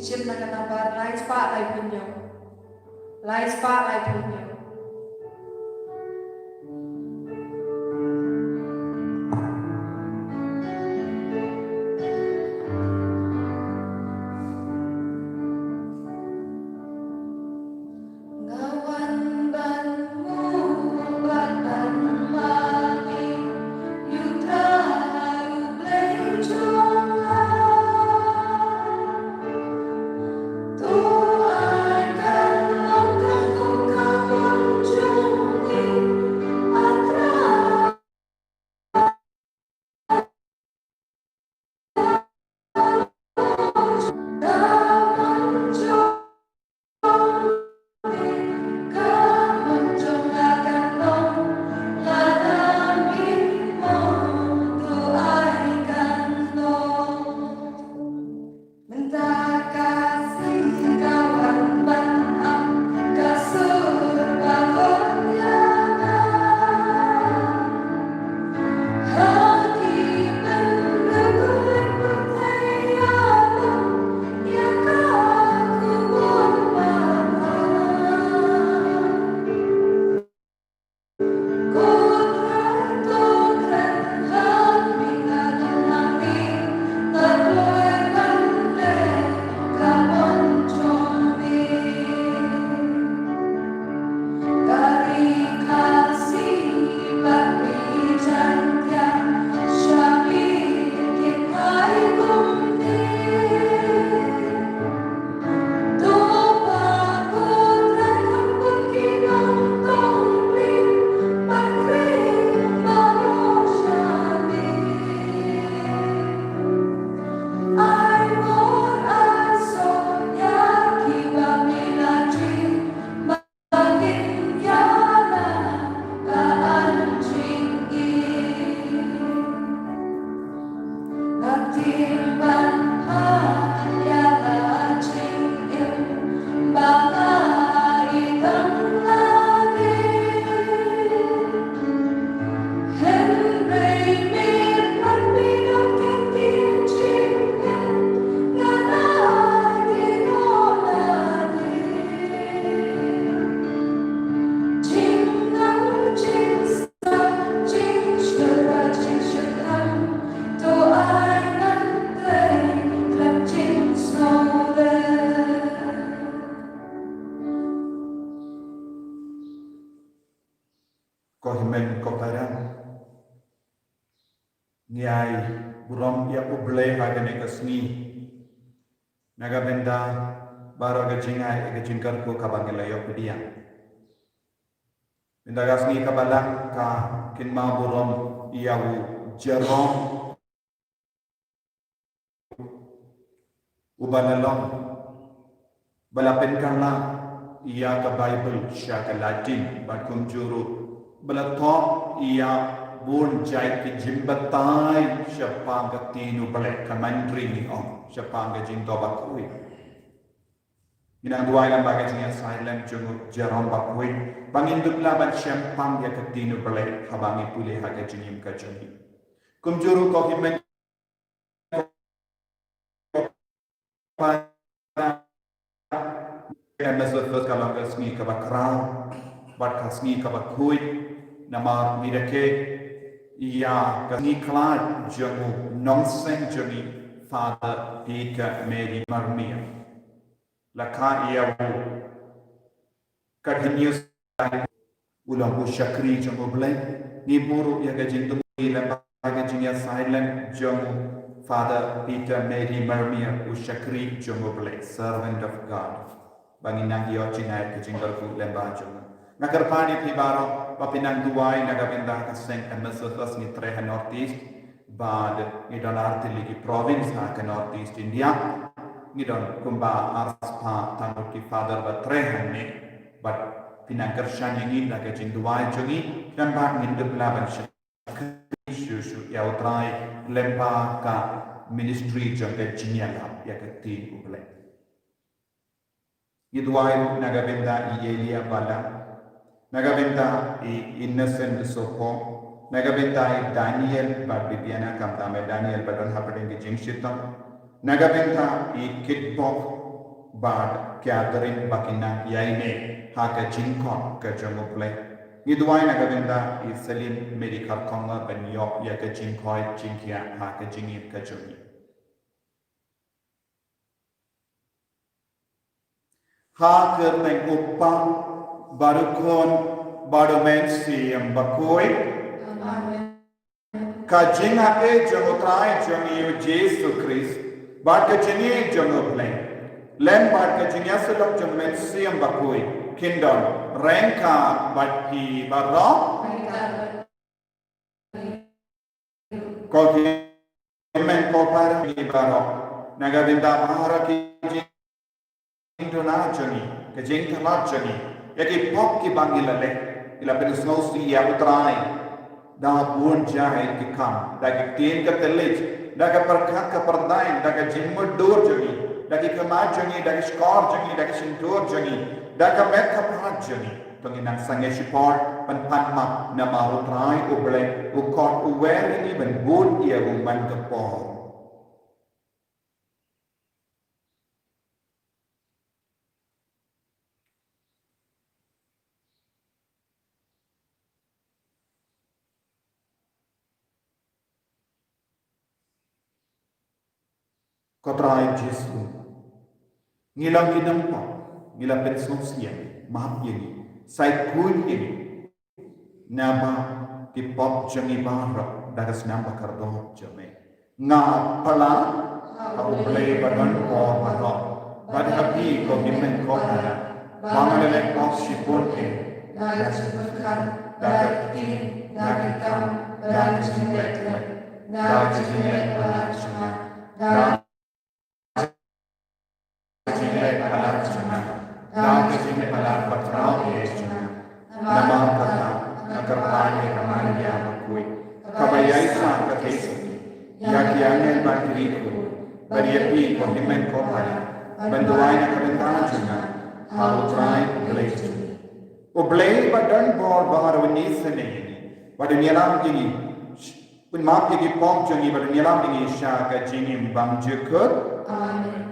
Egypt na katabar lai spa lai punyo. Lai spa lai punyo. Kohimen koparan ngai buram ya uble hagane kasni naga benda baro ga jingai ga jinkar ko kabangela yo pedia benda gasni kabalang ka kinma buram iau jerong ubanalong balapen karla ia ka bible sya ka latin bakum juru balathok ia bun jai ki jimbatai syapang ka tinu balik ka mandri ni om syapang ka jing toba kui minang duai lam bagai jing silent jungu jerom bakui bangin dupla ban syapang ya ka tinu balik habangi pulih ha ka jingim ka jungi kumjuru ko himen mesut kalang ka smi ka bakrau bat ka smi ka bakui nama mirake ia kasni klad jamu nonsen jami Father Peter Mary Marmia laka ia continuous ulang usyakri jamu blay ni buru ia gajin tumui gajin ya silent jamu Father Peter Mary Marmia usyakri jamu blay servant of God banginang iyo chinay gajin garku lemba jamu nakarpani pibaro papinang duway nagabinda kaseng emesotas ni Treha Northeast bad ngidon artili ki province ha ka Northeast India ngidon kumba arspa tanut ki father ba Treha ni but pinang kershan ini naga jin duway jongi kamba ngindep laban shushu ya utrai lempa ka ministry jongke jinyala ya ka tin uble ngidway nagabinda Elia bala Nagabenta innocent soko, nagabenta Daniel Barbibiana kamtame Daniel badon hapading jing shitam, nagabenta kidbok bad gathering bakina yaine haka jinkon ka jamuple ni duai na gabinda iselim medical konga banyo ya ka jinkoi jinkia haka jingin ka jumi haka teng uppa barukon badomen siam bakoi ka jinga e jamutrai jumi Jesu Christ bad ka jingi jamuple lem bad ka jingya sedok jamumen siam bakoi kingdom rengka bati barok kau men kau para ni barok naga binda mahara ki jingdona jani ke jingtala jani yaki pop ki bangilale ila penisnos di ya utrai da bun jahe ki kam da ki tien ka telej da ka perkhat ka perdain da ka jingmud dur jani da ki kama jani da ki skor jani da ki sintur jani da ka met ka pahat jani penginang sange sipor panpanma na marutrai uble ukot uwer ini ben bun ia rumban kepor kotrai Jesu ngilang kinampa ngilang pensonsia mahap ini sai kun ini nama ki pop jangi barra dagas namba kardo jame nga pala au play badan ko mano bad happy ko himen ko na bangalele ko sipon ke dagas bukan dagati dagatam dagas jilet dagas jilet pala sama dagas jilet pala sama dagas jilet pala patrao nama kata nakarpani ramanya makui kabayai sa kakesi yaki angel bakiriku bariapi ko himen ko pala banduay na kabentana juna harutray ublay ublay badan bor bangarwini sanayini badunyalam gini unmap gini pom jungi badunyalam gini syaga jingim bang jukut amen.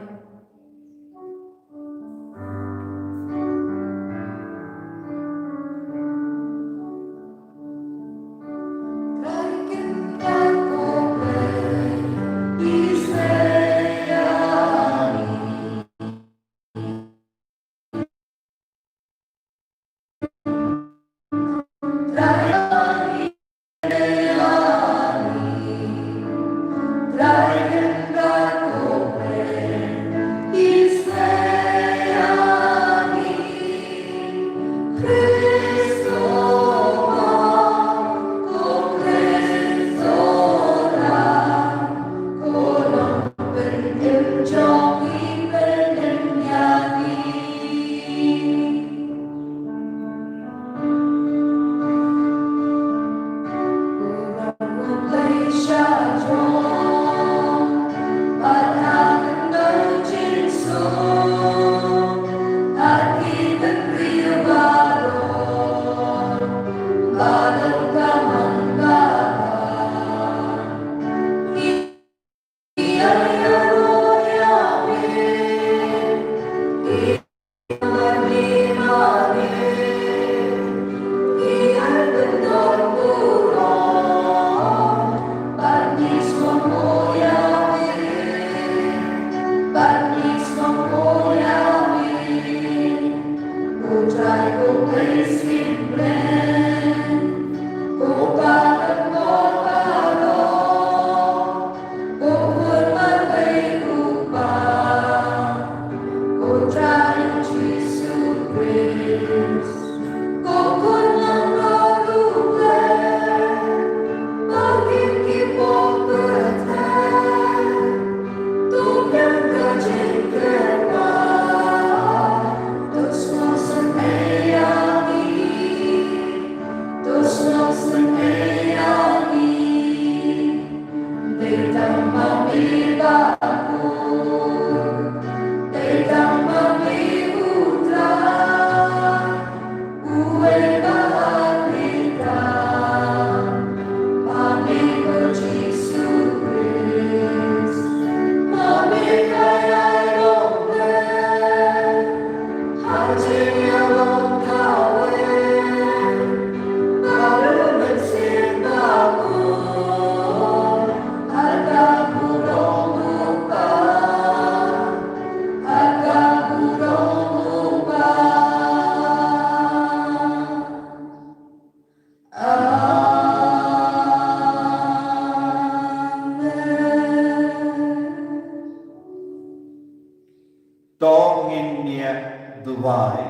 Uwe Tonginnya duwai.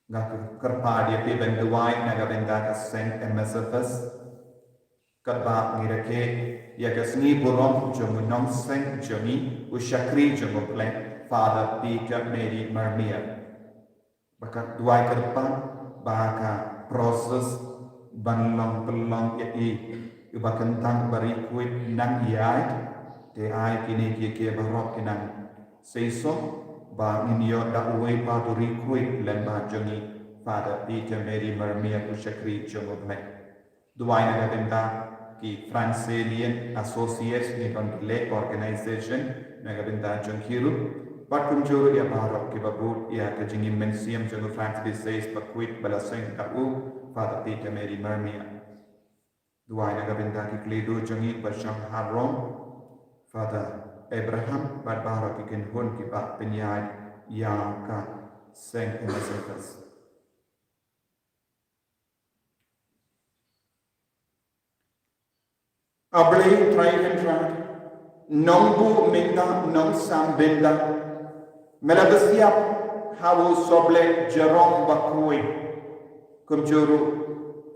Ngaku kerpadia pi ben duwai naga benda ka Saint Elizabeth. Kerpa ngirake ya ka sni burong jomu nong Saint Johnny usyakri jomu plan Father Peter Mary Marmia. Bakat duwai kerpa baka proses banlong pelong ya ibakentang bari kuit nang yai te ai kini kia barok kinang seiso ba ninyo da uwe pa duri kuit lemba jongi Father Peter Mary Marmia usyakri jomogle duai na gabenda ki Franciscan Associates ni kontle organization na gabenda jonghiru bat kunjuru ya barok ki babu ya kajingi mensiam jongu Francis says pakuit balaseng ka Father Peter Mary Marmia duai na gabenda ki kledo jongi basham harom Father Abraham Barbara kikin hun kipa penyai yang ka Saint Elizabeth. Abli traikan trat nongbu minda nong sam benda melabasiap hawu soble jerong bakui kumjuru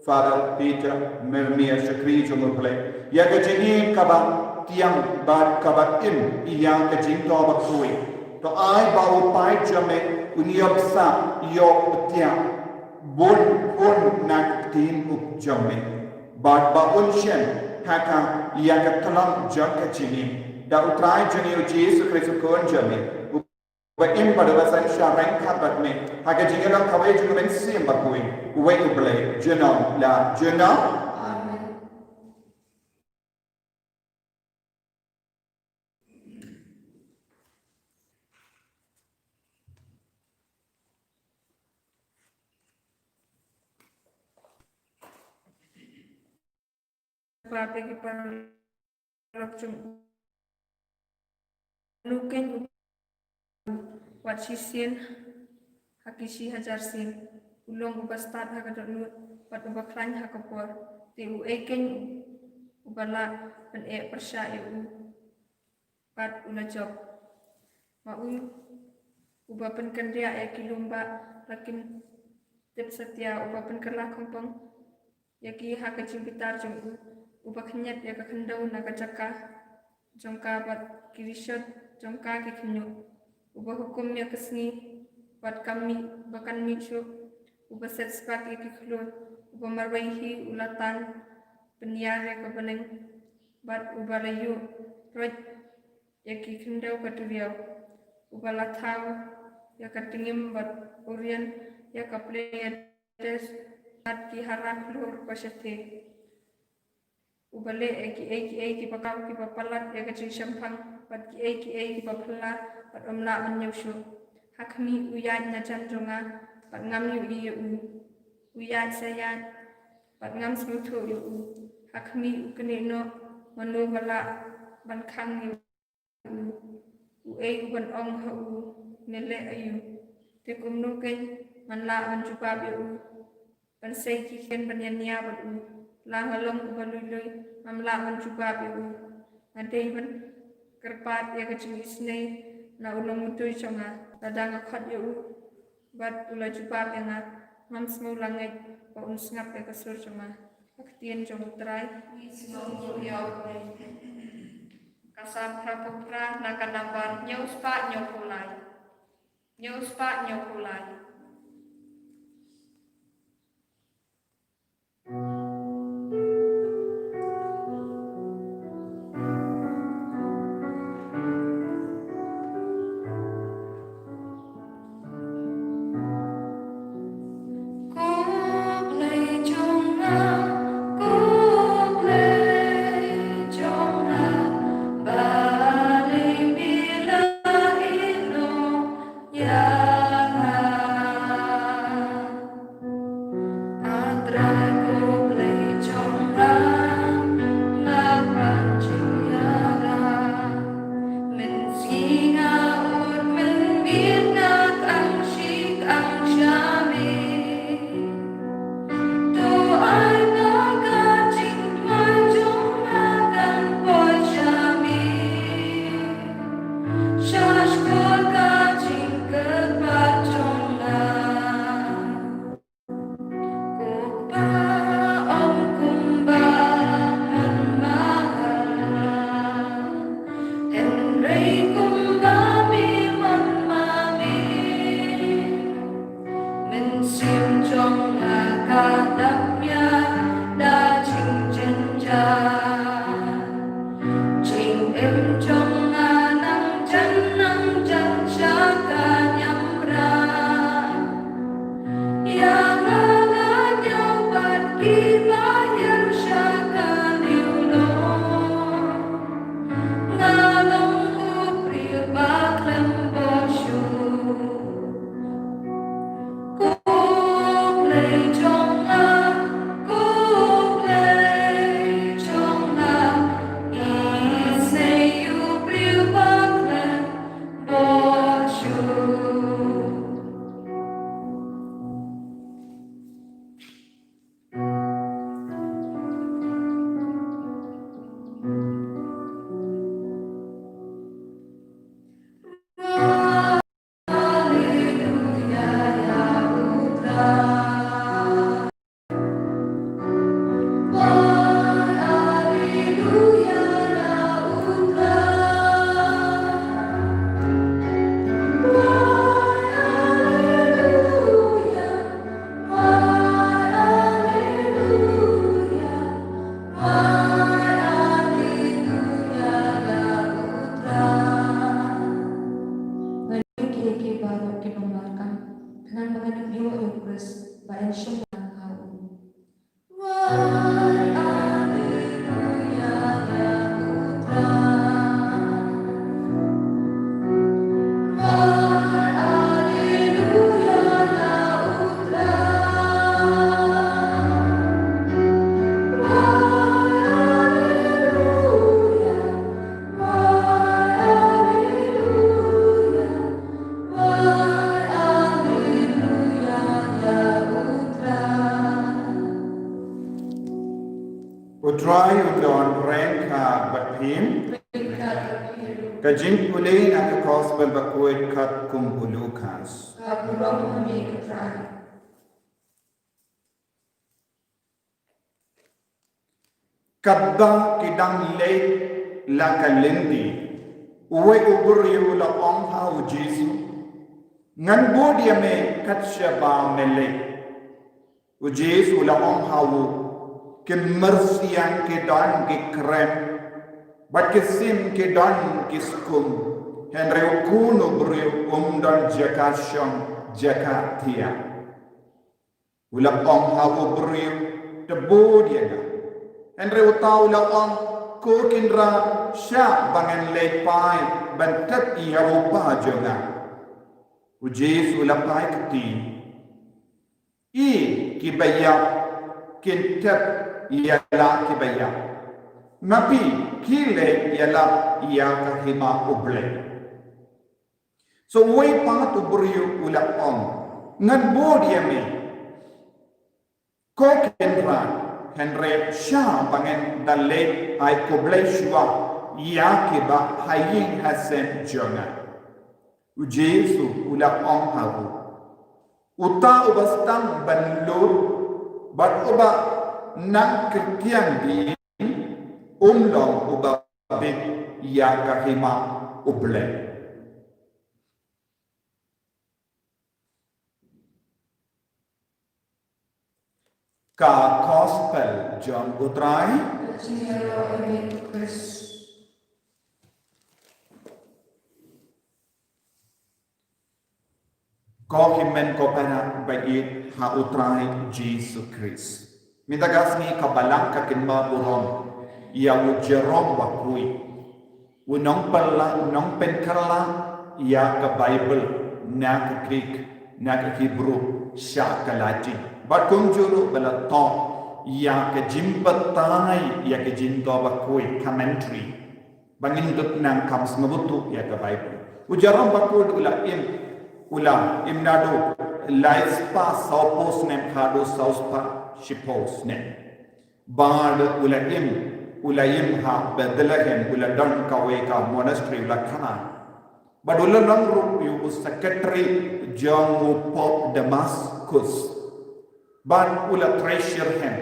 Father Peter Mermia Shakri jumurple ya kejengin kabang tiang bat kabat im yang kejing to bakui to ai bau pai jame uniop sa yo tiang bun nak tin up jame bat baun shen haka yang katalang jang kejini da utrai jeni Yesus Kristus kon jame wa im pada basan syareng kabat me haka jingelang kawai juga men sim bakui we uble jenong la jenong Berarti kita langsung nuken wat sisin hakisi hajar sin ulong ubastat hakadot nut wat ubaklan hakapor ti u eken ubala pen persya u pat ula job ma ubapen kendria kilumba lakin tip setia ubapen kerla kompong yaki hakacim pitar jong ubaknyat ya kakendau nakacaka jongka bat kirishot jongka kikinyo ubah hukum ya kesni bat kami bahkan micu ubah set spak kiklur ubah marwaihi ulatan penyiar ya kebeneng bat ubah layu roj ya kikendau katuriau ubah latau ya katingim bat urian ya kaplenya des at kiharap lur pasyate ubale eki pakau ki papalat ya kacing syampang pat ki papala pat omla menyusuk hakmi uyan na chandronga pat ngam yu uyan saya pat ngam smutu yu hakmi ukenino manu bala bankang yu uban ong hu nele ayu tekumno ken manla menjubab yu pansai kiken banyania badu la halong ubalului mamla menjubab yu ade ban kerpat ya kecil isne na ulong mutui chonga ladang akhat yu bat ula jubab yang mam semau langai pa unsngap ya kasur chonga aktien jong trai semau ya kasam prapupra nakanabar nyauspa nyopulai Balik bila ngan mengenai bio Eucharist bayan syembah kau. Utrai udon rengka batim kajing pulin ak gospel bakuit kat kumpulukas. Kapulong kami ketrai. Kadda kidang le la kalendi uwe uburiu la ongha u Jesu ngan bodia me katsha ba mele u Jesu la ongha u ke mersian ke dan ke krem bat ke sim ke dan ke skum henre kuno buriu dan jakashon jakatia ula ongha u buriu te bodia na henre utau la ong ko kindra sha bangan lepai bantat ia rupa jonga u Jesu la pai kti I kibaya kintap ia la kibaya napi kile ia la ia kahima uble so way pa tu buriu ula ong ngan bodia me ko kendra henre sha bangen dalle ai koble shua ia kiba hayin hasen jonga u Jesu ula ong hawu uta ubastang banlur bat uba nang kertiang di umlong uba bit ia kahima uble ka gospel John utrai ko himen ko para bait ha utrai Jesus Christ mitagasni kabalang ka kinma buron ia u Jerome bakui unong pala unong penkala ia ka Bible na ka Greek na ka Hebrew sha ka Latin bat kunjuru bala to ia ka jimbatai ia ka jindo bakui commentary bangin dut nang kam smabutu ia ka Bible u Jerome bakui ula imnado lies pa saupos nem khado sauspa shipos nem bad ula im ha bedelahem ula dan kawe ka monastery ula khana badula lang ru yu secretary jongu pop Damascus bad ula treasure hem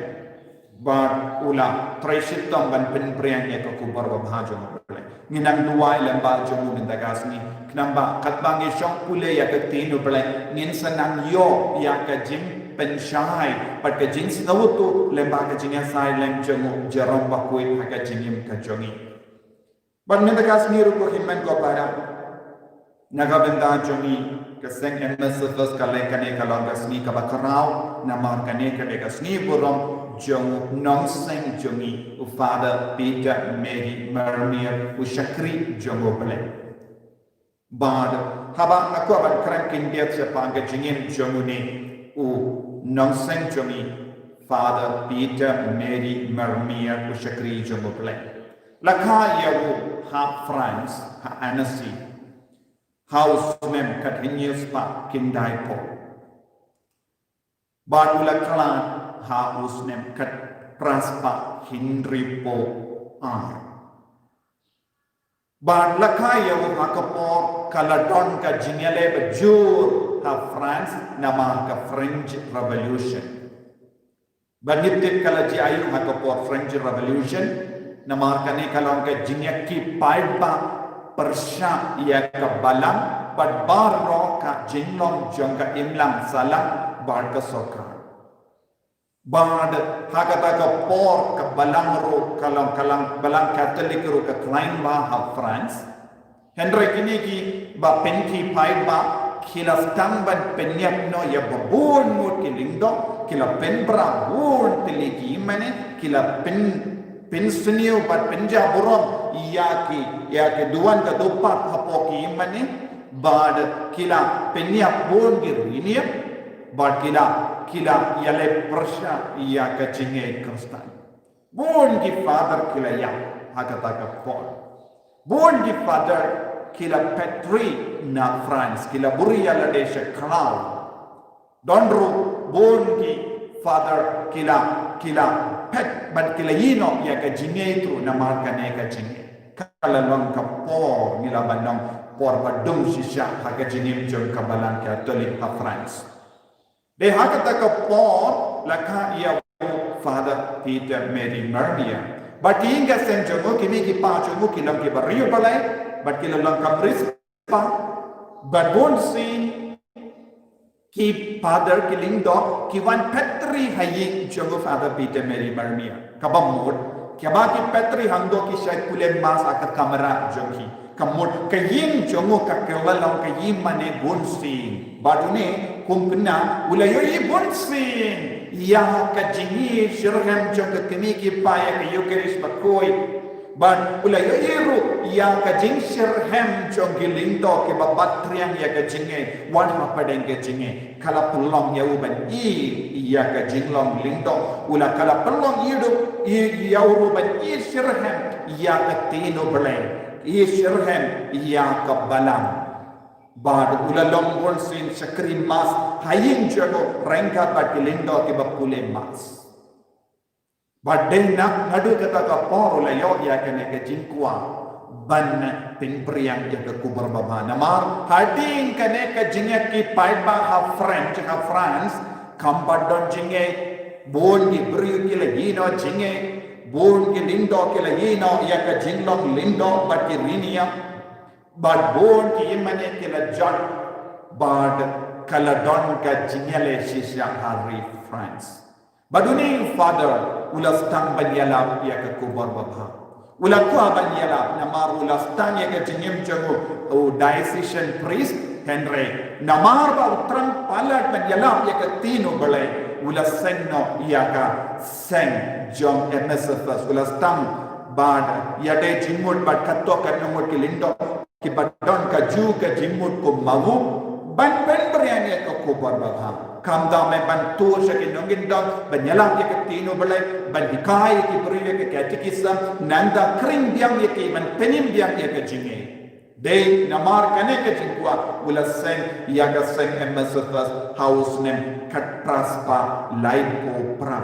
bad ula treasure tam ban pen priang ya ka kubar wa bhajo nginang duai lamba jomu mindagasni knamba katbangi shong pule ya ka tinu bele ngin sanang yo ya ka jim penshai pat ka jin sinawutu lamba ka jinya sai lem jomu jarom ba koi ka jinim ka jongi ban mindagasni ru ko himman ko para nagabenda jongi ka seng MSFS ka lekane ka longasni ka bakarau namar kane ka degasni burom jong nong seng jongi u Father Peter Mary Maria u Shakri jongo bele bad haba aku aban krankin dia sepanga jingin jonguni u nong seng jongi Father Peter Mary Maria u Shakri jongo bele lakha yawu ha France ha Annecy house mem continuous pa kindai po bad ula klan ha usnem kat praspa hinripo ar ban lakaya ha kapor kaladon ka jinyale bajur ha France nama ka French Revolution banitit kalaji ayu ha kapor French Revolution nama kane kalong ka jinyaki paiba persha ya ka balam but bar ro ka jinlong jongka imlang salam bar ka sokar bad hakata ka por ka balang ro kalang balang Catholic ro ka klein ba ha France henry kini ki ba penki pai ba kila stamban penyap no ya babon mut kilingdo kila penbra bon teliki mane kila pen senio bat penja borong ya ke duan ka dopat hapoki mane bad kila penyap bon girunia bad kila yale persya ya ke cinge kristan bon ki father kila ya hakata Paul bon ki father kila Petri na France kila buria la desha kanal donro bon ki father kila pet ban kila yino ya ka jinge tu na marka ne ka jinge kala long ka por nila banong por badum sisha ha ka jinge jom ka balan ka toli ha France de hakata ka por la ka ya father Peter Mary Maria but inga senjomo kimi ki pa jomo kilam ki barrio balai but kila lang kabris pa but won't see ki father killing dog ki one Petri hayi jogo father Peter Mary Maria kabamod kaba ki Petri hangdo ki shay pule mas akat kamera jogi kamod kayin jogo ka kala lang kayin mane won't see but une kumpna ulayoyi won't see ya ka jingi shirham jogo kimi ki pa ya yukeris bakoy ban ulayoyiru ya ka jing shirham jong gilindo ke babatriang ya ka jinge wan hapadeng ke jinge kala pelong ya uban ya ka jinglong lindo ula kala pelong yidu ya uruban shirham ya ka tino beleng shirham ya ka balang bad ula longbon sin sakrim mas hayin jogo rengka ba gilindo ke bapule mas Badai nak ngadu kata ka por la yo ya kene ke jingkwa ban pin priang ya ke kubar baba namar hading kene ke jinge ki paiba ha France kambadon jinge bon ki bri ki la yino jinge bon ki lindo ki la yino ya ke jinglong lindo bat ki rinia bad bon ki imane ki la jot bad kala don ka jingele shisha hari France baduni father ulas tang banyala ya ke kubar baba ulakwa banyala namar ulas tang ya ke jingim jago o diocesan priest Henry namar ba utrang palat banyala ya ke tino balai ulas senno ya ka sen John MSFS ulas tang bad ya de jingmut bad katto kan nomor kilindo ki badon ka ju ka jingmut ko mawu ban berian ya ke kubar baba kamda me bantu sakin nongin dong banyalang ya ketino balai bandikai ki beriya ke katekisam nanda kring biang ya ke man penim biang ya ke jinge de namar kane ke jingwa ula sen ya ga sen MSFS house nem kat praspa laipo pra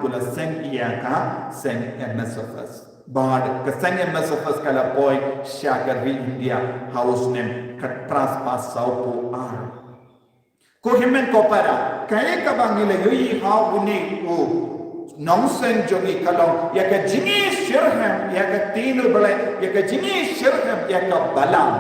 ula sen ya ka sen MSFS bad keseng MSFS kala boy syagari India house nem kat praspa saupo ar ko himen ko para kaya ka bang nila yui ha uni o nongsen jogi kalong ya ka jingi shirham ya ka tino balai ya ka jingi shirham ya ka balam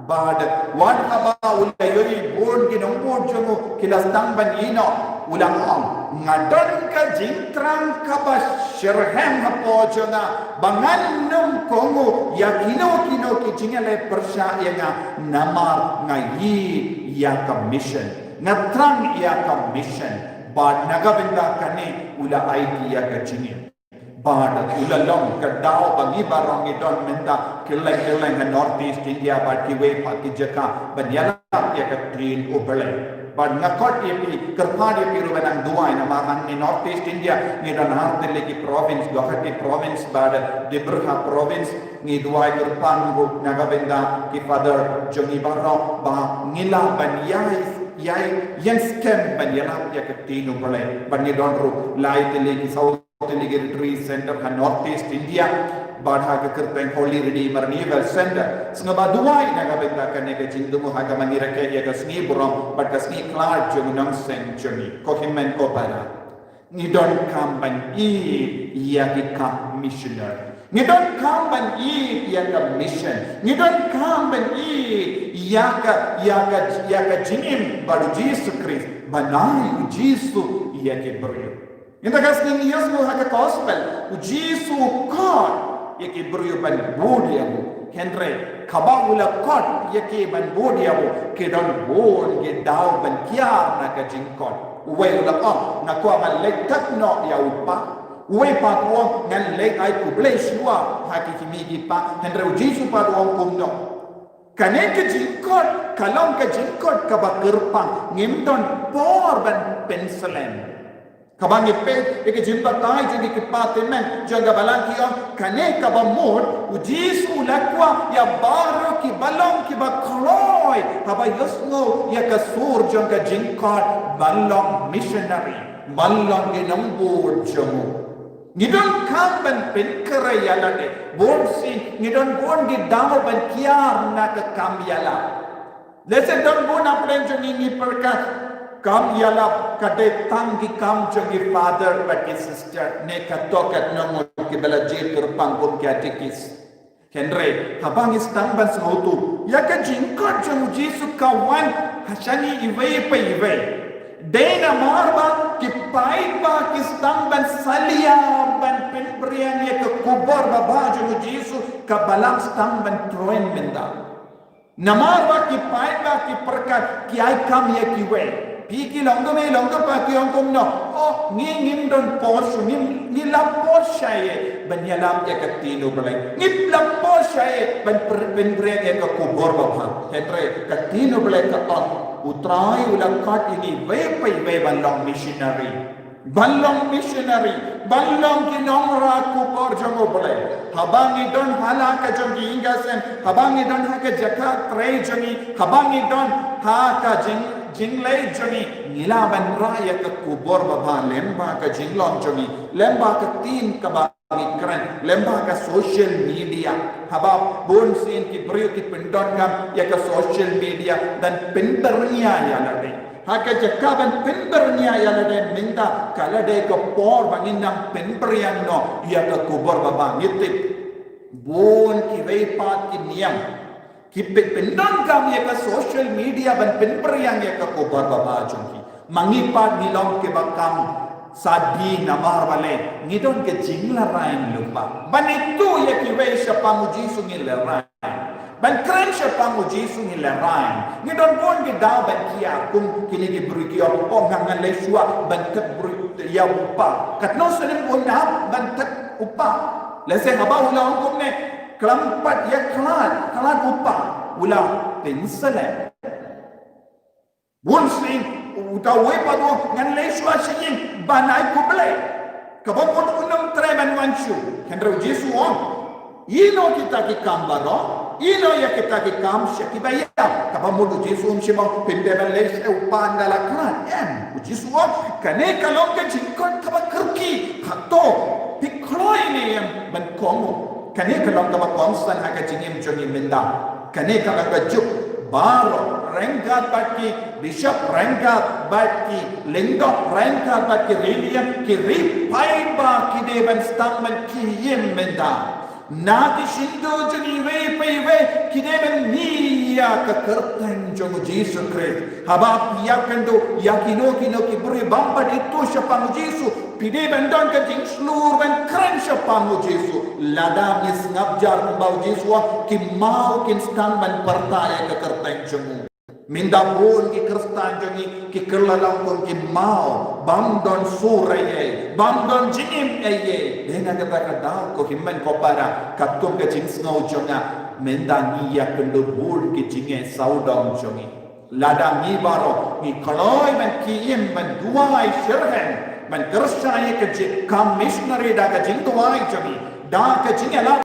bad wan haba ula yui bon ginong bon jogo kilastang ban ino ulang ong ngadon ka jingtrang ka ba shirham hapo jona bangan num kongo ya kino ki jingale persya ya nga namar ngayi ya ka mission natrang ya ka mission ba nagabenda kane ula idea ka jingin ba ula long ka dao bangi barong idon menda kileng ka northeast India ba kiwe pa ki jaka banyala ya ka train obele but nakot yepi kerpa yepi rubanang duai na makan ni northeast India ni dan hartele ki province Guwahati province bad Dibruha province ni duai kerpan go nagabenda ki father Jongi Barro ba ngila ban yai yang scam ban yala ya ketino balai ban ni don ru lai tele ki south tele ki retreat center ha northeast India badha ke kerteng Holy Redeemer Naval Center snaba duai nagabenda kane ke jindu mo haga manira ke ya kasni burom but kasni klar jong nang sen jongi ko himen ko para ni don kamban ya ki kam missionary ni don kamban ya ka mission ni don kamban ya ka jingim baru Jesus Christ banai Jesus ya ke brio inda kasni Yesu haga gospel Jesus God yake brio ban bodi amu Henry kabawula kot yake ban bodiawo ke don bon ge daw ban kiar na ka jingkot uwe ula on na ko man lek tak no ya upa uwe pa ko ngan lek ai ku ble shua haki kimi gi pa Henry jisu pa do kum no kane ke jingkot kalong ke jingkot ka ba kerpang ngimdon por ban penselen kabang ipe ke jimba tai jadi ke patemen jaga balang ki kane ka ba mod ujisu lakwa ya baru ki balong ki ba khloy haba yosno ya ka sur jaga jingkot balong missionary balong ge nambur jamu ngidon kam ban pen keraya lade bod si ngidon bon ge dawo ban kiar na ka kam yala lesen don bon apren joni ni perka kam yala kade tangi kam jogi father but his sister ne katokat nongo ke bela je terpang pun ke atikis Henry habang istang ban sautu ya ka jingkot jong jisu kawan hasani iwe pa iwe dena marba ki pai ba ki stang ban salia ban penbrian ye ke kubor baba jong jisu ka balang stang ban troen menda namarba ki pai ba ki perkat ki ai kam ye ki we Piki longgo me longgo pa ki ong no oh ngin don pos ngin la pos shaye ban yalam ya katino balai ngip la pos shaye ban bre ya ka kubor ba hetre katino balai ka on utrai ulang kat ini we balong missionary balong kinong ra kubor jango balai habangi don hala ka jongi ingasen habangi don ha ka jaka tre jongi habangi don ha ka jinglay joni ngilaban raya ke kubor baba lemba ke jinglon joni lemba ke tin ke bangi keren lemba ke social media haba bon sin ki brio ki pendon gam ya ke social media dan pendernya ya lade haka jakaban pendernya ya lade minta kala de ke por bangin nang penberian no ya ke kubor baba ngitip bon ki weipat ki niam Kipit pendon kami ya ke social media ban penperiang ya ke kobar baba jongki mangipat nilong ke bakam sadi namar bale ngidon ke jingla rain lupa ban itu ya ki we siapa muji sungi lerai ban keren siapa muji sungi lerai ngidon bon ke da ban kia kum kini ki beri kia oh ngangan le shua ban tek beri ya upa katno selim bon na ban tek upa lese haba ulang kum ne kelampat ya kelat upah ulang penselan bunsing utawai padu ngan lesua singin banai kuble kabon unang treban wanshu kendra Jesu on ino kita ki kambaro ino ya kita ki kam shakibaya kabon Jesu shimang pendeban les upah ndala kelat em Jesu on kane kalong ke jingkot kabakerki hato pikloi ne yang ban komo kane kalong ka konstan haka jingim jongi minda kane kalong ka juk baro rengkat baki bishop rengkat baki lingkop rengkat baki reliam ki pai ba ki deban statement ki yim minda nati shindo jongi we ki deban niya ka kertan jongu Jesu Christ haba yakando yakino kino ki beri bamba itu siapa Jesu pide bandon ke jing seluruh ban keren siapa Jesu lada is ngabjar bau Jesu ki mau kin stang ban pertaya ke kertan jongu minda pun ki kerstan jongi ki kerlalang pun ki mau bandon suraye bandon jingim eye dena kata kata ko himman ko para katum ke jing ngau jonga minda niya kendo bul ki jinge saudong jongi lada ni baro ni kaloi ban ki im ban duai sherhen ban kersaya ke jing kam missionary da ke jing duai jongi da ke jinge la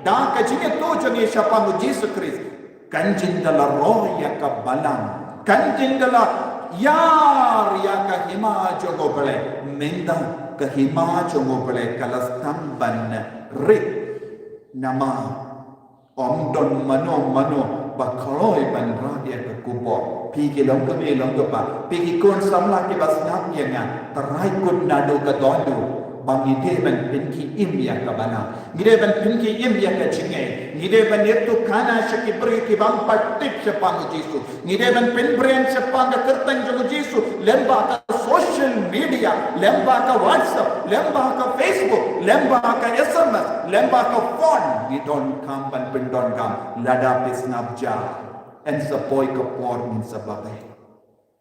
da ke jinge tu jongi siapa Yesus Kristus kanjin dala roh ya ka balang kanjin dala yar ya ka hima jogo bale menda ka hima jogo bale kalas tamban rik nama omdon mano bakaloi ban radia ka kubor pigi long ka me long ka pa pigi kon samla ke basnap ya nga tarai kun nado ka dondo bangi deban pinki imya ka bana gideban pinki imya ka chinge gideban yetu kana shaki beri ki bang patip sepang Jesu gideban penbren sepang ka kertang jo Jesu lemba ka social media, lembah ke WhatsApp, lembah ke Facebook, lembah ke SMS, lembah ke phone, we don't come and pendon kam, lada pisnabja, and sepoi ke por min sebagai.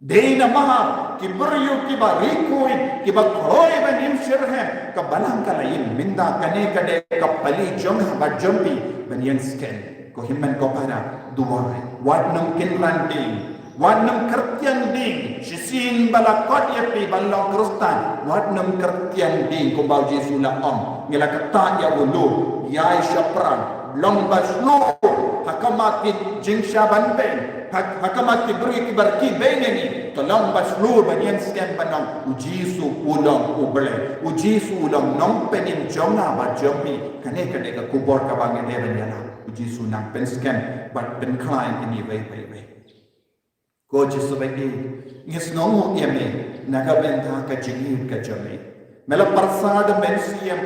Dena maha ki beryu ki barikui ki bakhoi banim shirhem ka balang ka lain minda kane kade ka pali jong ba jompi banyan scan ko himman ko para duwai wat nam kin ranting wat nam kertian ding sisin bala kot ya pi balong krustan wat nam kertian ding ko bau jesu la om ngela kata ya ulu ya syapran long baslo hakamatin jing syaban ben hakamat kibri kibarki beneni tolong baslu banyan scan banang ujisu ulang ubele ujisu ulang nong penin jonga ba jomi kane kane ka kubor ka bangen ne banyana ujisu nang pen scan but pen client ini way ko jisu bagi ngis nong yeme naga benta ka jingi ka jomi mela parsad mensiam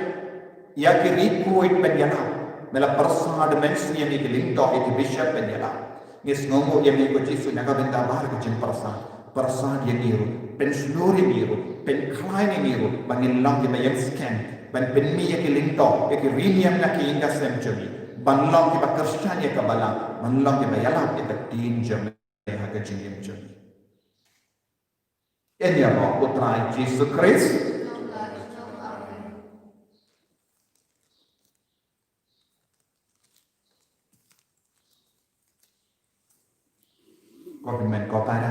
ya kiri kuit banyana mela parsad mensiam ikilinto ikibishap banyana ngis ngomo ya mi ko jisu naga benda bahar ko jin persan ya niru pen sluri niru pen kleine niru bangin lang ki bayan scan ban pen mi ya ki linto ya ki riniam na ki inga semjumi ban lang ki ba kristian ya ka bala ban lang ki ba yala ki ta tin jami ha ka jin jami enya mo putra Yesus Kristus government ko para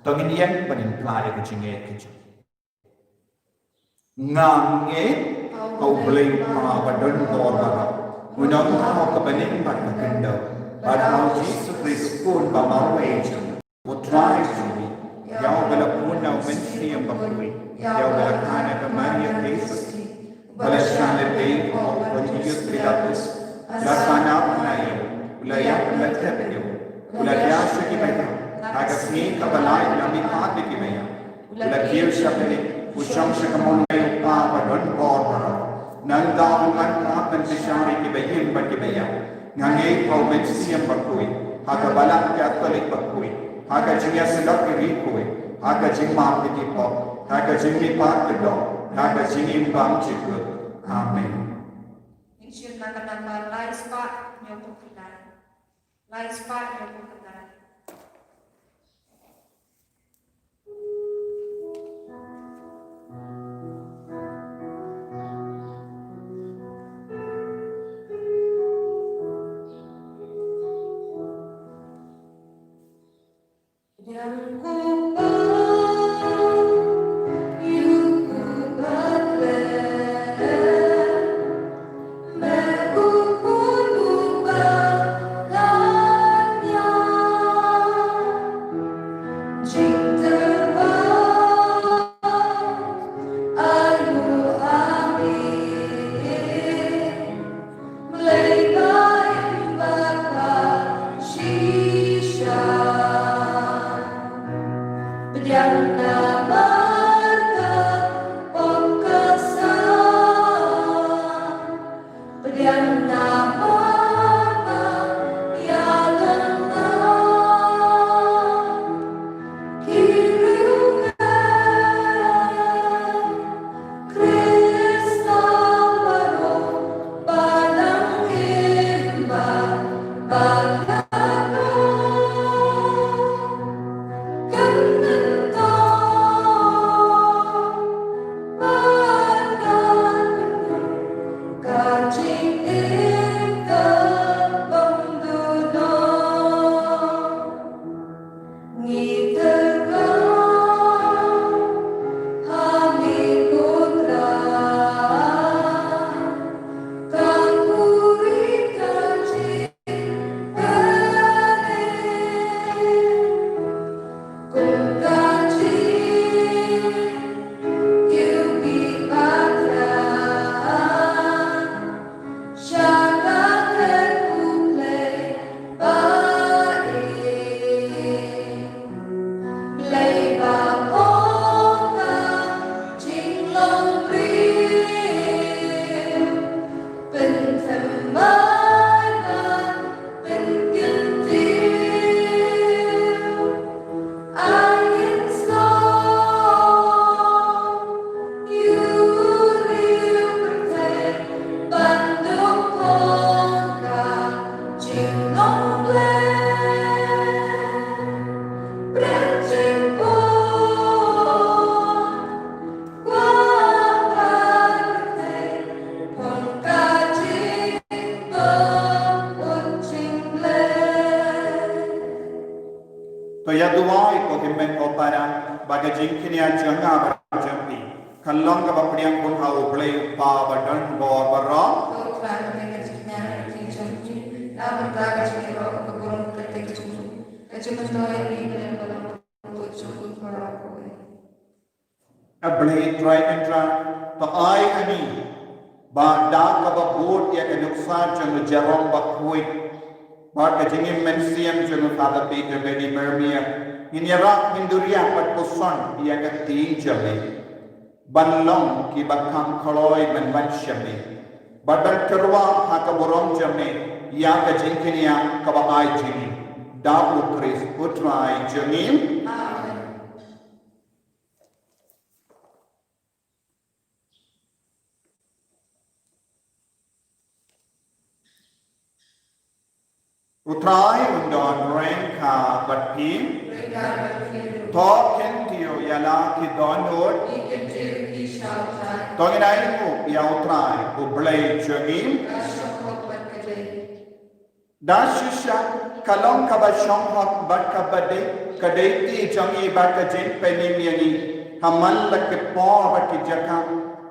tonginian panin playa ke jinge ke ngange kau beli pa badon kor bara unang kau ke panin pat kendo padahal Jesus Kristus pun bawa wajah utrai sini yang bela pun nau mensiam bakui yang bela kana ke Maria Yesus bela sana dei kau Yesus Kristus lasana nayo ulayak latapyo ulayak ki baita Agasni kabalay na mipat di kimaya. Ulagir siya pili, usyang siya kamunay pa padon korbara. Nang daungan ka pensisyari kibayin pa kibaya. Ngangay kaumet siyang pagkuy. Haga balak katolik pagkuy. Haga jingya silak kirikuy. Haga jing mapikipo. Haga jing lipat kedo. Haga jing imbang cikut. Amen. Insyur na kanambal, lais pa, nyokong kitan. Lais pa, nyokong kitan. to ya duai ko himmen ko para baga jingkinia janga ba jampi kallong ka bapriang kun hau play pa ba dan bo barra Kau telah mengajarkan kita janji, namun tak kecil roh keburung ketik jumlah. Kecil mentoy ini dalam dalam untuk cukup merokok. a blade try and try to ai ani ba da ka ba boat ya ka nuksa jang jarong ba koi ba ka jingim men siam jang Father Peter Mary Mermia in yara hinduria pat poson ya ka tin jame banlong ki ba kam kholoi man ban shame ba dan kerwa ha ka borom jame ya ka jingkinia ka ba ai jingi da u Chris utrai jangim Amen. utrai undon rain ka bat pim Mereka berfirman, Token tio yala ki donor ikan ciri syaitan, tongin ai mu ya utrai u blai jangim kasih kopat kedai. da shisha kalong ka ba shong hot bat ka bade kadai ti jangi ba ka jen penim yani hamal lak ke po ba ki jaka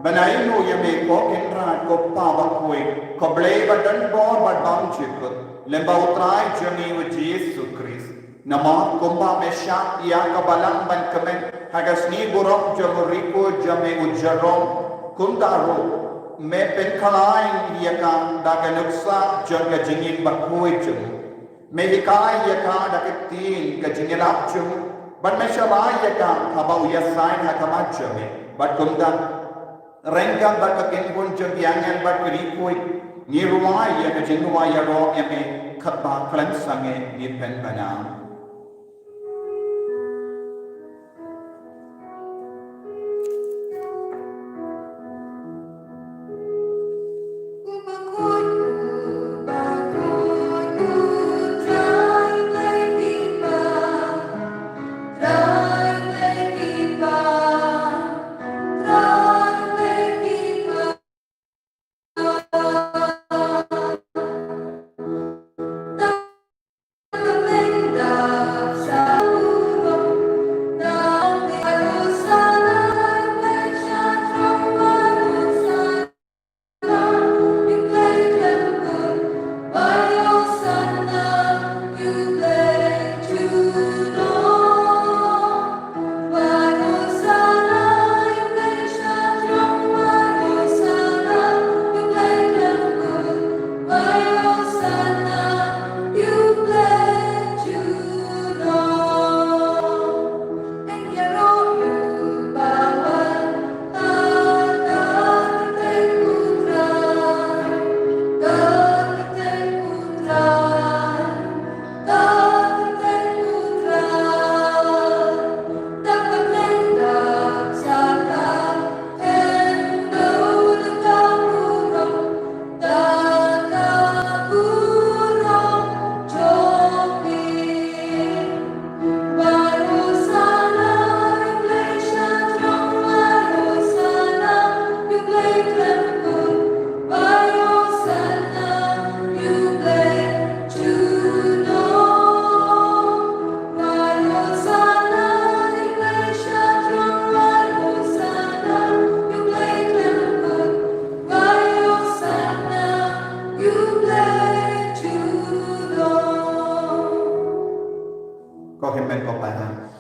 banai mu ya me ko kendra ko pa ba koi ko blai ba dan bo ba dam chikut lemba utrai jangi u Jesus Christ nama kumba mesha ya ka balang ban kamen hagas ni burok jamuriko jame u jarom kundaro me pen kalain yaka daga nuksa jaga jingin bakoi jum me hikai yaka daga tin ka jingin ap jum ban me shalai yaka habau yasain hakama jame bat kunda rengga bat ken pun jam yangan bat rikoi ni ruai yaka jinwa ya ro yame khatba klan sange ni pen bana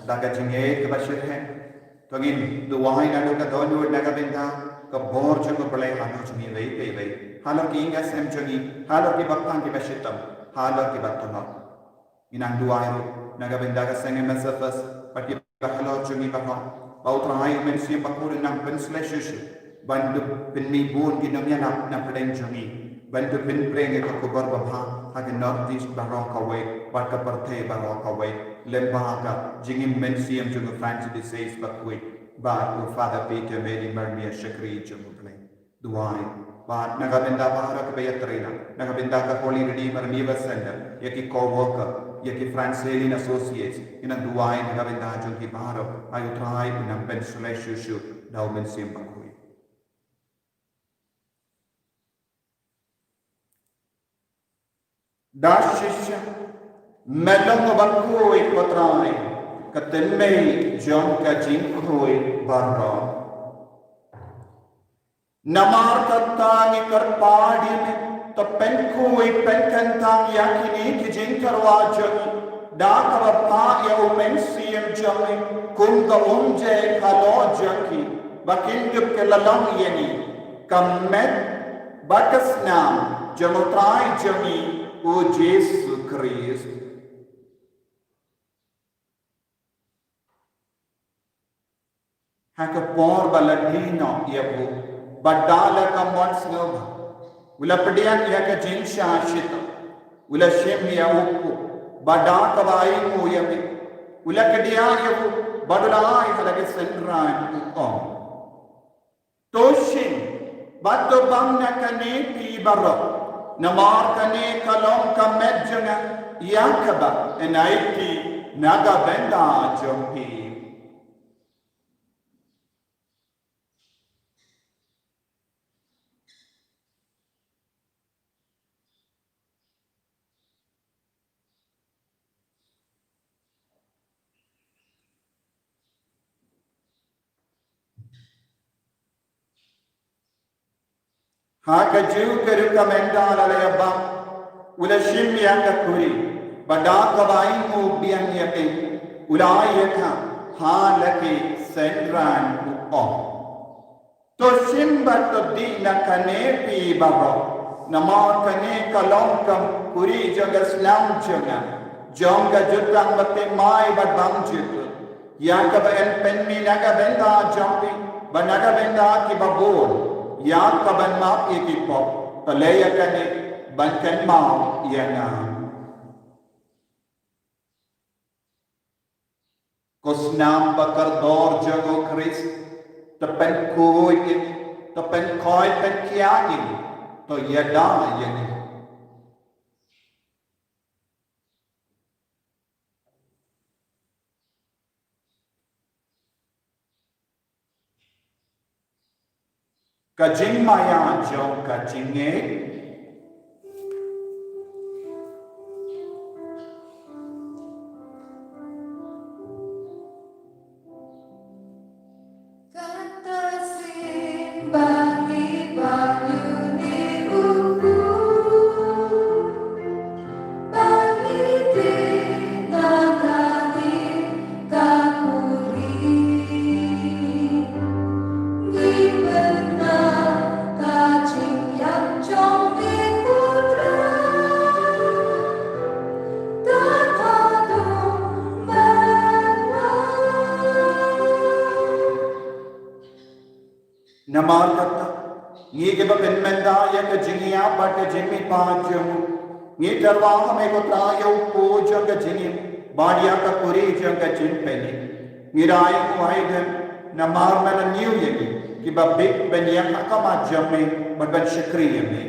daga jinge ka bashir hai tongin duwai na do ka donur naga benda ka bor chung ko play hanu chumi vei pe vei halo ki inga sem chungi halo ki baktan ki bashitam halo ki batama inang duwai ro naga benda ka senge mesafas pati halo chungi bakha bautra hai men sim bakur nang pen slash bandu pinni bun ki namya na peden chungi bandu pin prenge ka ko bar babha hage north east barok away barka parthe barok away lembaga jingim mensiam jungo Francis says bakwe ba ko Father Peter Mary Mermia Shakri jungo play duai ba nagabenda bahara ka bayatrina nagabenda ka Holy Redeemer Niva Center yaki co-worker yaki Francelin Associates ina duai nagabenda jungi bahara ayu try ina pensule shushu daw mensiam bakwe Dashisha melong bakui kotrai katemei jong ka jingkoi barro namar katangi karpadi me to penkui penkantang yakini ki jingkarwa jong da karpa ya umensiam jong kunga onje khalo jaki bakindup ke lalang yani kamet bakasnam jamotrai jami o Jesus Christ. Haka por baladino yabu badala ka monsnob ula pedian ya ka jinsha shita ula shem ya upu bada ka vai mu yami ula kedia yabu badulai halage senran on toshin bado bamna kane pi baro namar kane kalom ka medjanga yakaba enaiti naga benda jompi haka ju keru kamenda alayaba ula shim yanga kuri bada kawai mu biang yake ula yaka ha laki sendran u to shim bat di na kane pi baro nama kane kalong kam kuri jaga slam jaga jonga jutang batte mai bat bang jut yaka ba en penmi naga benda jampi banaga benda ki babon ya kaban ma ikipop talaya kani bankan ma yana kosnam bakar dor jago Christ tapen koi tapen koi pen kia ini to yada yani kajing maya jong kajinge Kata simbali banyune uku bali tinagani kakuri gimana kajing yang jong putra tatadu namar kata ngi ke ba penmenda ya ka jingia bat jimi paajum ngi darwa hame ko trayo ko jang ka jini badia ka puri jang ka jin peni ngi rai ko haiden namar mena new yegi ki ba big ben ya ka ma jamme bat ben shakriya me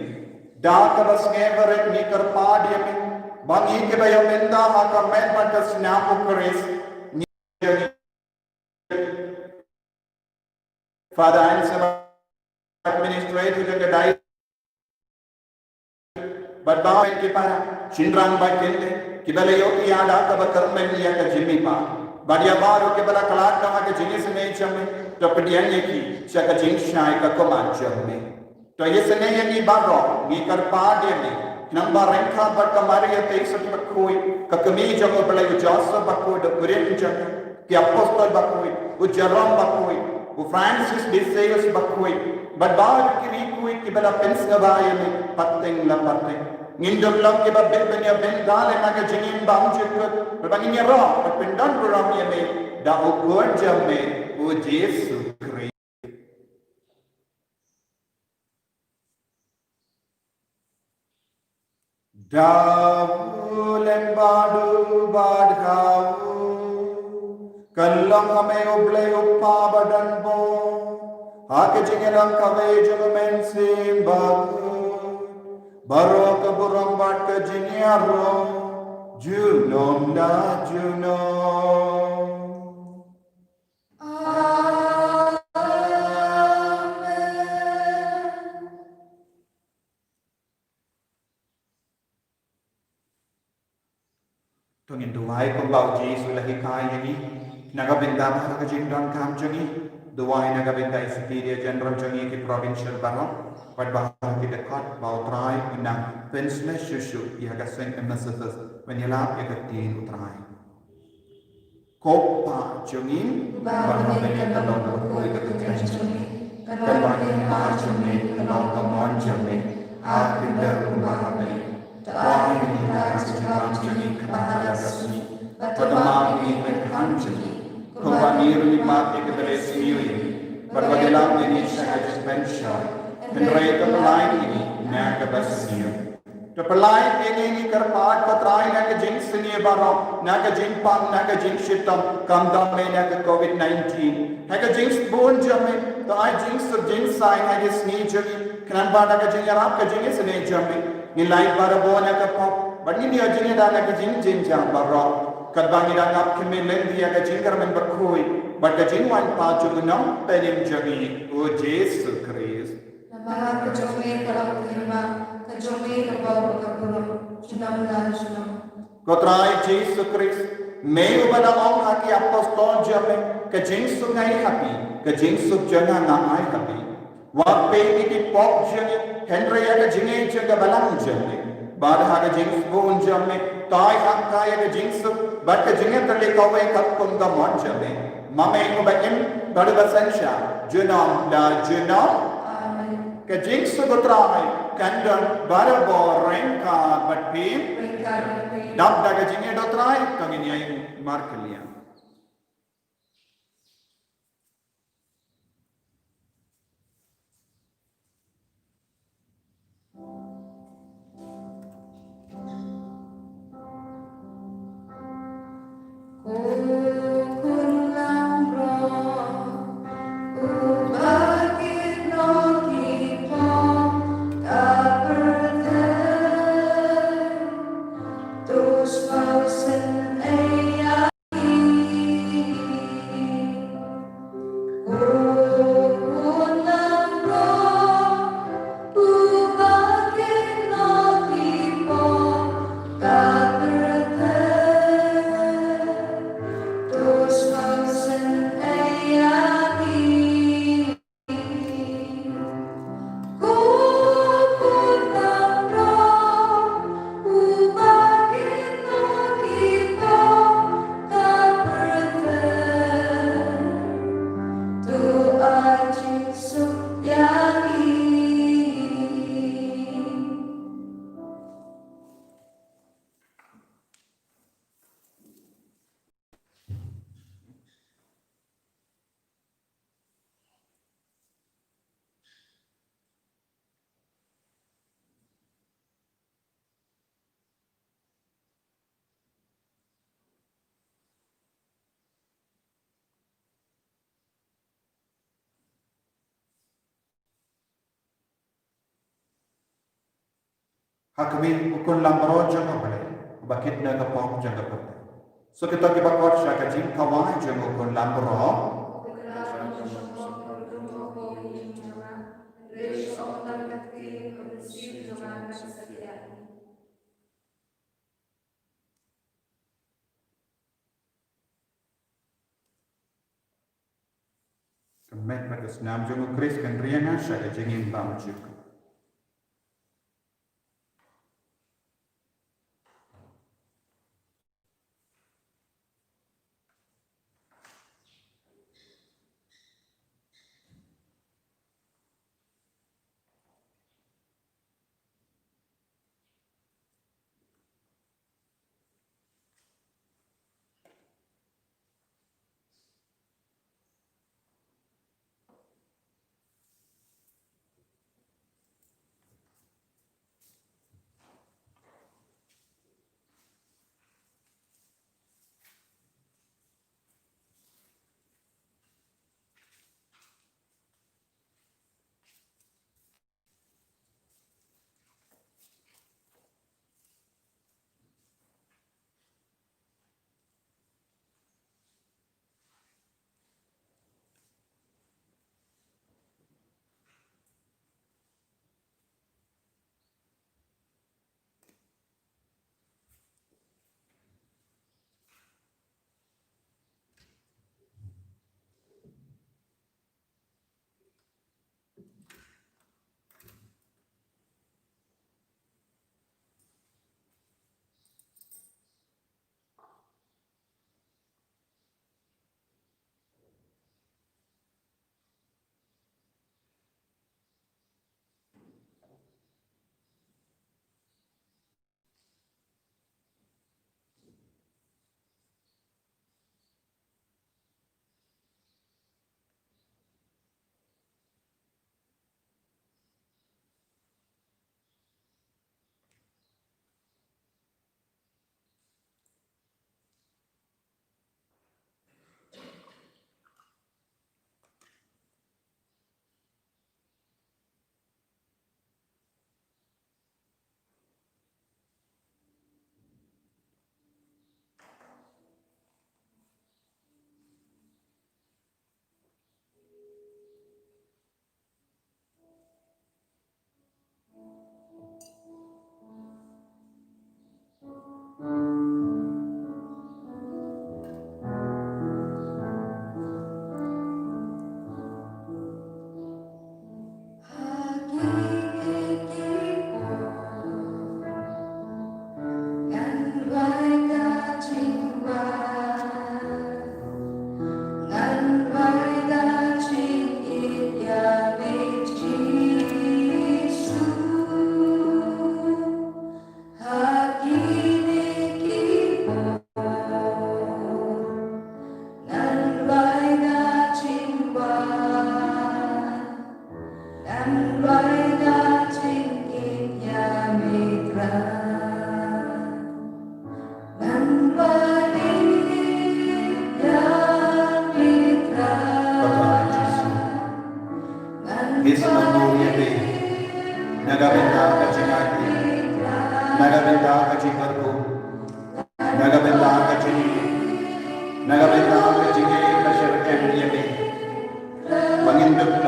da ka bas never ni kar paadi me bangi ke ba ya menda ha ka men bat snap kores ni Father, answer administrative and die. But bow and kipara, Shindran by Kende, Kibalayo Yada Kabakarman Yaka Jimmy Pa, Badiabaro Kibala Kalaka Haka Jinis Nachame, Topadianiki, Shaka Jin Shai Kakoman Germany. To Yesanayani Baro, Nikar Padiani, Number Renka Bakamaria takes of Bakui, Kakamija Obalayo Joseph Bakui, the Purim Jaka, the Apostle Bakui, Ujaram Bakui, Francis Desayos Bakui, but Bad Kirikui Kibala Pensavayani, Patting La Patting. Nindum Lam Kiba Bibania Ben Dale Nagajinim Bamjuk, but Banginia Raw, but Pendan Ramia me, Da Okurja me, O Jesu Christ. Daul and Badu Badhavu. Kallang kami ublay upa badan bo, hakijingelang kami jumen simbag, baro kaburang bat kajinyaro, junom na junom. ko bau Jesu lagi kaya ni nagabinda ba ka jingdon kam jangi duai nagabinda Superior General jangi ki provincial barong pad bahar ki dekat bau trai unang pensle shushu ya ka sen MSFS menilap ya ka tin utrai kop pa jangi bahar ni kalong ko ka kan jangi kalong ni ma jangi kalong ka mon jangi akhir bahar ni Tuhan kita sebab jadi kepada kasih, pertama ini berkan jadi, kembali lima kepada sendiri, berbagaimana ini saya suspension, henry terpelai ini nak bersih, terpelai ini kerpat ketrai nak jin seni barang, nak jin pang, nak jin shitam, kamdam nak COVID-19, nak jin bun jamin, tak jin subjin sai nak seni jadi, kenapa nak jin yarap jin seni jamin. Nilai barabo na kapop, but ni dia jini dah nak jin jam barok. Kadang ni dah nak kemelen dia ke jin kermen berkui, but ke jin wan pa cuma penim jagi, o Yesus Kristus. Nama kejome kalau terima, kejome kalau berkabur, sunam dan sunam. Kotrai Yesus Kristus, me ubah orang haki apostol jame, ke jin sungai happy, ke jin sub jangan ngai happy. Wape ini pop jene, Henry ada jene jaga balang jene, bar ada jene bun jene, tai hak kaya ada jene sub, bar ke jene terlekau kat kongga mon jene, mame ko bakin bar basensha, jenam da jenam, ke jene sub utrai, kandan bar bo rengka batpin, dap da ke jene utrai, kami ni ay markelian. Hakmin ukun lamro jangan boleh, bakit na kapok jangan boleh. So kita kibakot siya kajing kawai jangan ukun lamro. Kemet bagus nam jangan Kris kan riana siya kajingin bamujuk.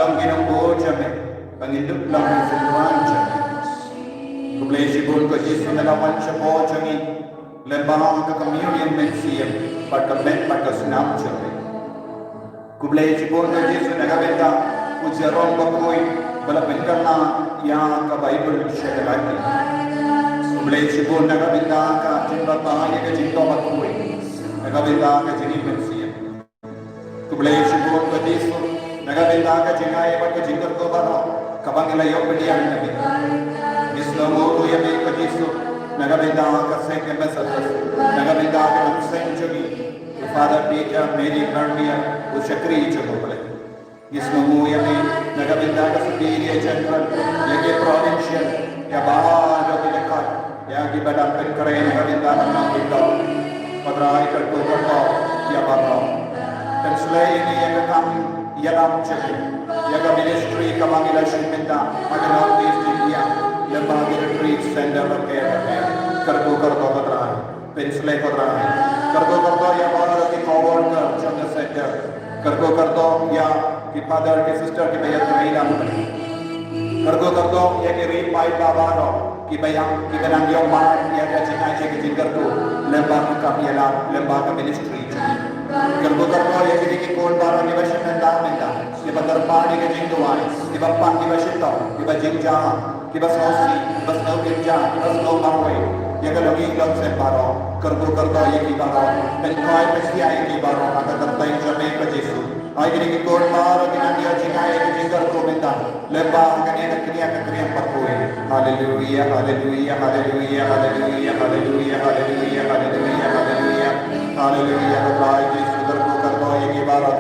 long ginong bojame, panginduk lang isentuan jame. Kublesi pun ko Yesus nalawan siya bojami, lembang ka communion mensiyam, pagkamet pagkasunam jame. Kublesi pun ko Yesus nagabenta, ujarong bakoy, balapin ka na yang ka Bible siya kalaki. Kublesi pun nagabenta ka, jimba bahaya ka jimba bakoy, nagabenta ka jini mensiyam. Kublesi pun ko Yesus nagabenta ka jingay pagkajingar ko baro, kabangilayo pediyan nabi. Islamu ko yabi ko Yesus nagabenta ka sa kemesatas, nagabenta ka ng century. Father Peter, Mary, Marmia, Ushakri Chakopale. Islamu yabi nagabenta ka sa Piria General, yagi provincial, yabaha jo pilakat, yagi badang penkare nagabenta ka ng ito. Padrai kartukan ko, yabaha. Tenslay ini yakam yalam chakri, yaga ministry kamangila shimenta, maganaw is India, lembaga retreat center care, kartu padrai, Tenslay padrai, kartu ya baharat ki co-worker chanda center, kartu ya ki father ki sister ki bayat kaila mukani, kartu ya ki ripai babaro, ki bayang ki benang yung bar ya gajinay ki jingartu, lembaga ministry chakri. Karbo ya kini ki kon bara ni bashin nanda nanda ki badar pani ke jing duai ki bappa ki bashin to ki ba jing ja ki bas hosi ki bas no ki ja ki bas no marwe ya ka logi log se baro karbo ye ki baro pen kai pesi ai ki baro aka karta in jame ka jesu ai kini ki kon bara ki nandia jing ai ki jing gar ko menta lemba ka ne ka kriya patoi hallelujah hallelujah hallelujah hallelujah hallelujah hallelujah hallelujah hallelujah hallelujah Lord Jesus karto ye baro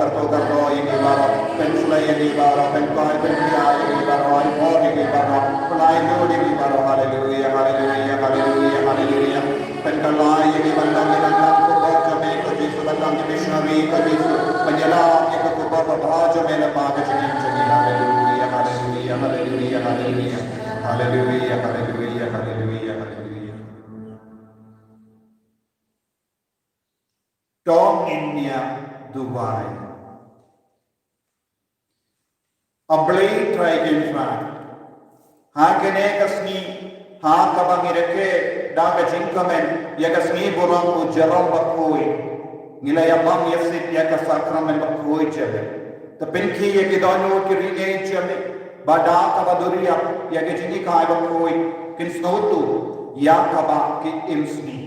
ye baro pensula ye baro penkai penkia ye baro ai por ye baro plai no ye baro hallelujah hallelujah hallelujah hallelujah penkala ye bandang ko bor me ko Jesus bandang missionary ko Jesus panjala ye ko bor bhajo me la pa jini hallelujah hallelujah hallelujah hallelujah hallelujah hallelujah hallelujah hallelujah Dong India Dubai. Ablay Dragon Fan. Hakene kasni ha kabangireke daga jingkamen yagasni burang ujaram bakoi. Nilayabang yasit yakasakramen bakoi jabe. Tapinki yakidano kirine jabe. Bada kabaduriya yakajini kai bakoi. Kinsnotu yakaba ki imsni.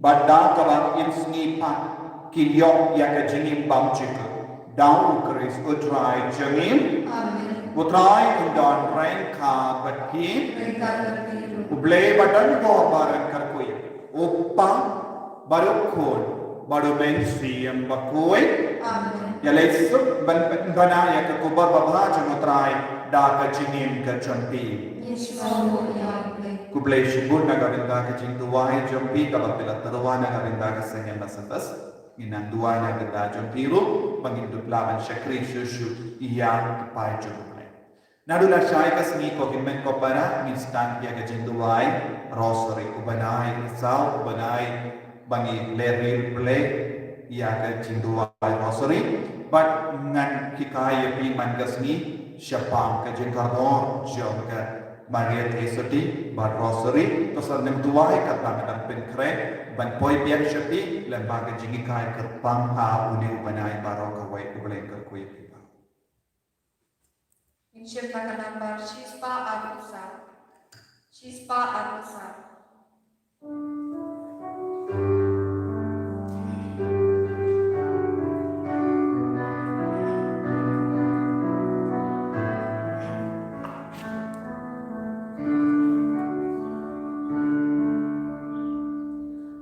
Bada kaba imsni pat. Kilyok yakajini bamchika. Down Chris utrai jangim. Utrai undan rain ka batki. Ublay badan ko baran karkoy. Upa barukon baru bensiam bakoy. Yalaisuk bana yakakubar babha utrai da kajingim kachanti. Kublay shibun nagarinda kajing duwai jampi kabapila tadawana nagarinda kasanya masatas. Inang dua na ganda jompiru pangindut laban syakri syusyu iya kepai jomplay. Nadula syai kasni ko kinmen ko para instant ya kajing duai rosary ubanai isau ubanai bangi leril play iya kajing duai rosary but ngan kikaya pi man kasni syapam kajing kardor jom ka Maria Tresoti bar rosary pasal nem duai kata medan penkre ban poi biak syati lembaga jingi kai kerpang ha uni ubanai baro kawai ubalai kerkui pipa. Insyaallah kanambar Chispa Arusa.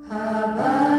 Habang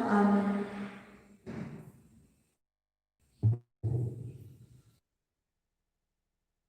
Amin.